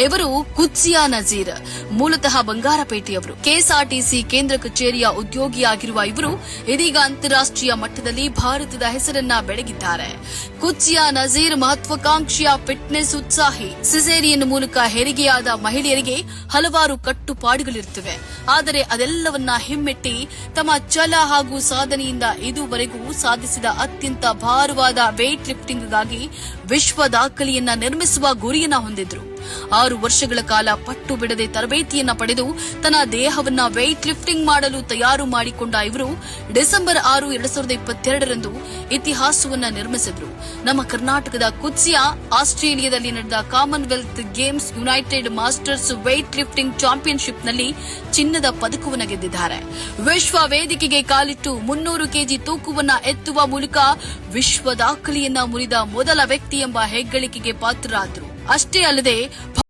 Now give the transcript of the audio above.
ಇವರು ಕುತ್ಸಿಯಾ ನಜೀರ್, ಮೂಲತಃ ಬಂಗಾರಪೇಟೆಯವರು. ಕೆಎಸ್ಆರ್ಟಿಸಿ ಕೇಂದ್ರ ಕಚೇರಿಯ ಉದ್ಯೋಗಿಯಾಗಿರುವ ಇವರು ಇದೀಗ ಅಂತಾರಾಷ್ಟ್ರೀಯ ಮಟ್ಟದಲ್ಲಿ ಭಾರತದ ಹೆಸರನ್ನ ಬೆಳಗಿದ್ದಾರೆ. ಕುತ್ಸಿಯಾ ನಜೀರ್ ಮಹತ್ವಾಕಾಂಕ್ಷೆಯ ಫಿಟ್ನೆಸ್ ಉತ್ಸಾಹಿ. ಸಿಸೇರಿಯನ್ ಮೂಲಕ ಹೆರಿಗೆಯಾದ ಮಹಿಳೆಯರಿಗೆ ಹಲವಾರು ಕಟ್ಟುಪಾಡುಗಳಿರುತ್ತವೆ. ಆದರೆ ಅದೆಲ್ಲವನ್ನ ಹಿಮ್ಮೆಟ್ಟಿ ತಮ್ಮ ಛಲ ಹಾಗೂ ಸಾಧನೆಯಿಂದ ಇದುವರೆಗೂ ಸಾಧಿಸಿದ ಅತ್ಯಂತ ಭಾರವಾದ ವೇಟ್ ಲಿಫ್ಟಿಂಗ್ಗಾಗಿ ವಿಶ್ವ ದಾಖಲೆಯನ್ನ ನಿರ್ಮಿಸುವ ಗುರಿಯನ್ನ ಹೊಂದಿದ್ರು. 6 ವರ್ಷಗಳ ಕಾಲ ಪಟ್ಟು ಬಿಡದೆ ತರಬೇತಿಯನ್ನ ಪಡೆದು ತನ್ನ ದೇಹವನ್ನ ವೇಟ್ ಲಿಫ್ಟಿಂಗ್ ಮಾಡಲು ತಯಾರು ಮಾಡಿಕೊಂಡ ಇವರು ಡಿಸೆಂಬರ್ 6, 2022ರಂದು ಇತಿಹಾಸವನ್ನ ನಿರ್ಮಿಸಿದ್ರು. ನಮ್ಮ ಕರ್ನಾಟಕದ ಕುತ್ಸಿಯಾ ಆಸ್ಟ್ರೇಲಿಯಾದಲ್ಲಿ ನಡೆದ Commonwealth games United masters weight lifting ಚಾಂಪಿಯನ್ಶಿಪ್ನಲ್ಲಿ ಚಿನ್ನದ ಪದಕವನ್ನು ಗೆದ್ದಿದ್ದಾರೆ. ವಿಶ್ವ ವೇದಿಕೆಗೆ ಕಾಲಿಟ್ಟು 300 ಕೆಜಿ ತೂಕವನ್ನ ಎತ್ತುವ ಮೂಲಕ ವಿಶ್ವ ದಾಖಲೆಯನ್ನ ಮುರಿದ ಮೊದಲ ವ್ಯಕ್ತಿ ಎಂಬ ಹೆಗ್ಗಳಿಕೆಗೆ ಪಾತ್ರರಾದರು. ಅಷ್ಟೇ ಅಲ್ಲದೆ